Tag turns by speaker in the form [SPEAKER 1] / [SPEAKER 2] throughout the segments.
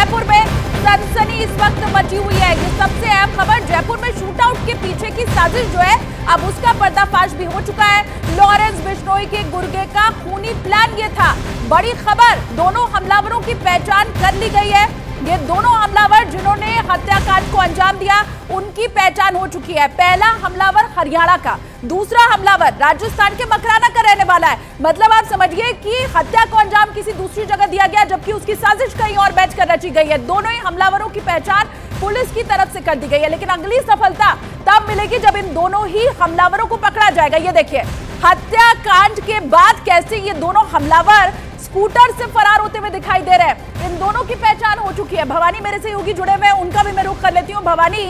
[SPEAKER 1] जयपुर में सनसनी इस वक्त मची हुई है। ये सबसे अहम खबर, जयपुर में शूटआउट के पीछे की साजिश जो है अब उसका पर्दाफाश भी हो चुका है। लॉरेंस बिश्नोई के गुर्गे का खूनी प्लान ये था। बड़ी खबर, दोनों हमलावरों की पहचान कर ली गई है। ये दोनों हमलावर जिन्होंने हत्याकांड को अंजाम दिया उनकी पहचान हो चुकी है। पहला हमलावर हरियाणा का, दूसरा हमलावर राजस्थान के मकराना का रहने वाला है। मतलब आप समझिए कि हत्या को अंजाम किसी दूसरी जगह दिया गया जबकि उसकी साजिश कहीं और बैठकर रची गई है। दोनों ही हमलावरों की पहचान पुलिस की तरफ से कर दी गई है, लेकिन अगली सफलता तब मिलेगी जब इन दोनों ही हमलावरों को पकड़ा जाएगा। ये देखिए, हत्याकांड के बाद कैसे ये दोनों हमलावर स्कूटर से फरार होते हुए दिखाई दे रहे हैं। इन दोनों की पहचान हो चुकी है। भवानी मेरे से योगी जुड़े हुए हैं, उनका भी मैं रुख कर लेती हूँ। भवानी,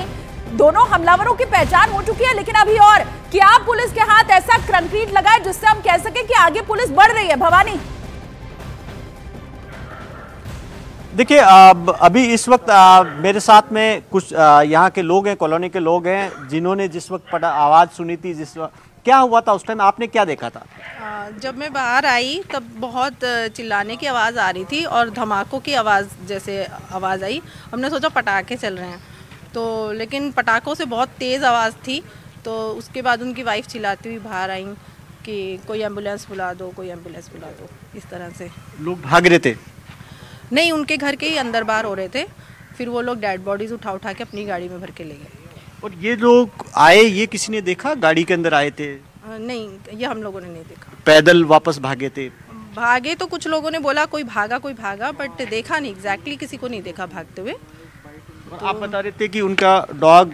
[SPEAKER 1] दोनों हमलावरों की पहचान हो चुकी है, लेकिन अभी और क्या पुलिस के हाथ ऐसा कंक्रीट लगा है जिससे हम कह सके कि आगे पुलिस बढ़ रही है? भवानी,
[SPEAKER 2] देखिए, अभी इस वक्त मेरे साथ में कुछ यहाँ के लोग हैं, कॉलोनी के लोग हैं, जिन्होंने जिस वक्त आवाज़ सुनी थी, जिस वक्त क्या हुआ था उस टाइम, आपने क्या देखा था?
[SPEAKER 3] जब मैं बाहर आई तब बहुत चिल्लाने की आवाज़ आ रही थी और धमाकों की आवाज़ जैसे आवाज़ आई। हमने सोचा पटाखे चल रहे हैं, तो लेकिन पटाखों से बहुत तेज़ आवाज़ थी। तो उसके बाद उनकी वाइफ चिल्लाती हुई बाहर आई कि कोई एम्बुलेंस बुला दो, कोई एम्बुलेंस बुला दो। इस तरह से
[SPEAKER 2] लोग भाग रहे थे?
[SPEAKER 3] नहीं, उनके घर के ही अंदर बाहर हो रहे थे। फिर वो लोग डेड बॉडीज उठा उठा के अपनी गाड़ी में भर के ले गए।
[SPEAKER 2] और ये लोग आए, ये किसी ने देखा गाड़ी के अंदर आए थे?
[SPEAKER 3] नहीं, ये हम लोगों ने नहीं देखा।
[SPEAKER 2] पैदल वापस भागे थे?
[SPEAKER 3] भागे तो कुछ लोगों ने बोला कोई भागा, बट देखा नहीं, एग्जैक्टली किसी को नहीं देखा भागते हुए।
[SPEAKER 2] तो आप बता रहे थे कि उनका डॉग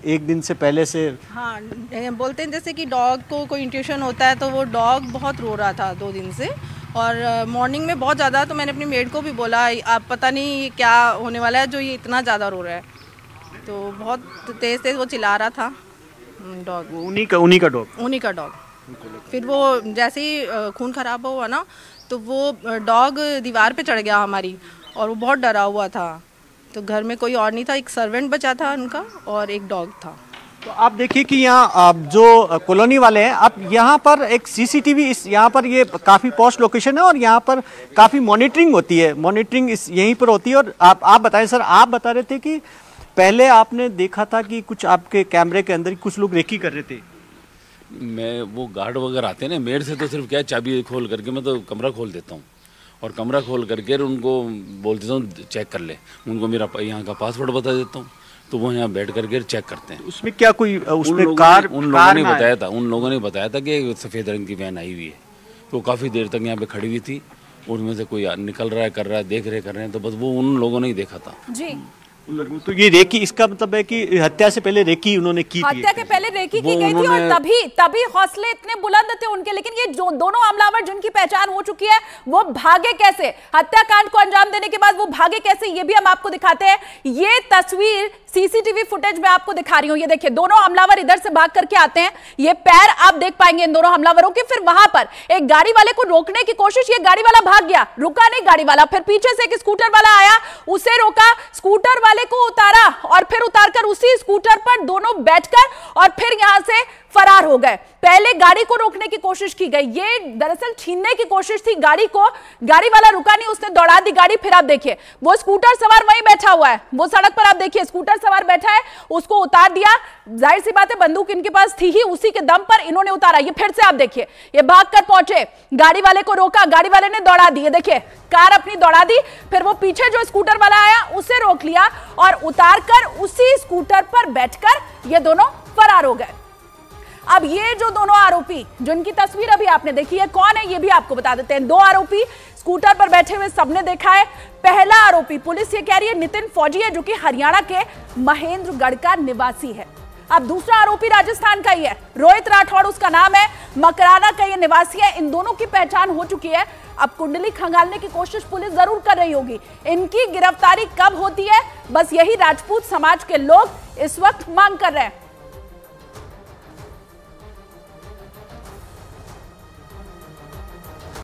[SPEAKER 2] एक दिन से पहले से,
[SPEAKER 3] हाँ, बोलते हैं जैसे कि डॉग को कोई इंट्यूशन होता है, तो वो डॉग बहुत रो रहा था 2 दिन से और मॉर्निंग में बहुत ज़्यादा। तो मैंने अपनी मेड को भी बोला, आप पता नहीं क्या होने वाला है जो ये इतना ज़्यादा रो रहा है। तो बहुत तेज़ वो चिल्ला रहा था डॉग।
[SPEAKER 2] उन्हीं का डॉग।
[SPEAKER 3] फिर वो जैसे ही खून खराब हुआ ना, तो वो डॉग दीवार पे चढ़ गया हमारी, और वो बहुत डरा हुआ था। तो घर में कोई और नहीं था, एक सर्वेंट बचा था उनका और एक डॉग था।
[SPEAKER 2] तो आप देखिए कि यहाँ जो कॉलोनी वाले हैं, अब यहाँ पर एक सीसीटीवी, इस यहाँ पर ये काफ़ी पॉश लोकेशन है और यहाँ पर काफ़ी मॉनिटरिंग होती है, मॉनिटरिंग इस यहीं पर होती है। और आप बताएं सर, आप बता रहे थे कि पहले आपने देखा था कि कुछ आपके कैमरे के अंदर कुछ लोग रेकी कर रहे थे।
[SPEAKER 4] मैं वो गार्ड वगैरह आते हैं ना, मेरे से तो सिर्फ क्या चाबी खोल करके मैं तो कमरा खोल देता हूँ और कमरा खोल करके उनको बोल देता हूँ चेक कर ले। उनको मेरा यहाँ का पासवर्ड बता देता हूँ, तो वो यहाँ बैठ करके चेक करते हैं।
[SPEAKER 2] उसमें क्या कोई उसमें
[SPEAKER 4] कार उन लोगों ने बताया था कि सफ़ेद रंग की वैन आई हुई है। तो काफ़ी देर तक यहाँ पे खड़ी हुई थी, उनमें से कोई निकल रहा है, कर रहा है, देख रहे कर रहे हैं। तो बस वो उन लोगों ने ही देखा था
[SPEAKER 1] जी।
[SPEAKER 2] तो ये रेकी, इसका मतलब है कि हत्या से पहले रेकी उन्होंने की थी।
[SPEAKER 1] हत्या के पहले रेकी की गई थी और तभी हौसले इतने बुलंद थे उनके। लेकिन ये जो दोनों हमलावर जिनकी पहचान हो चुकी है, वो भागे कैसे? हत्याकांड को अंजाम देने के बाद वो भागे कैसे, ये भी हम आपको दिखाते हैं। ये तस्वीर सीसीटीवी फुटेज में आपको दिखा रही हूं। ये देखिए, दोनों हमलावर इधर से भाग करके आते हैं। ये पैर आप देख पाएंगे इन दोनों हमलावरों के। फिर वहां पर एक गाड़ी वाले को रोकने की कोशिश, ये गाड़ी वाला भाग गया, रुका नहीं गाड़ी वाला। फिर पीछे से एक स्कूटर वाला आया, उसे रोका, स्कूटर वाले को उतारा और फिर उतारकर उसी स्कूटर पर दोनों बैठकर और फिर यहां से फरार हो गए। पहले गाड़ी को रोकने की कोशिश की गई, ये दरअसल छीनने की कोशिश थी गाड़ी को। गाड़ी वाला रुका नहीं, उसने दौड़ा दी गाड़ी। फिर आप देखिए, वो स्कूटर सवार वहीं बैठा हुआ है, वो सड़क पर आप देखिए स्कूटर सवार बैठा है, उसको उतार दिया। जाहिर सी बात है, बंदूक इनके पास थी ही, उसी के दम पर इन्होंने उतारा। ये फिर से आप देखिए, ये भागकर पहुंचे, गाड़ी वाले को रोका, गाड़ी वाले ने दौड़ा दी। देखिए, कार अपनी दौड़ा दी, फिर वो पीछे जो स्कूटर वाला आया उसे रोक लिया और उतारकर उसी स्कूटर पर बैठकर ये दोनों फरार हो गए। अब ये जो दोनों आरोपी जिनकी तस्वीर अभी आपने देखी है, कौन है ये भी आपको बता देते हैं। 2 आरोपी स्कूटर पर बैठे हुए सबने देखा है। पहला आरोपी पुलिस ये कह रही है नितिन फौजी है, जो कि हरियाणा के महेंद्रगढ़ का निवासी है। अब दूसरा आरोपी राजस्थान का ही है, रोहित राठौड़ उसका नाम है, मकराना का ये निवासी है। इन दोनों की पहचान हो चुकी है। अब कुंडली खंगालने की कोशिश पुलिस जरूर कर रही होगी। इनकी गिरफ्तारी कब होती है, बस यही राजपूत समाज के लोग इस वक्त मांग कर रहे हैं।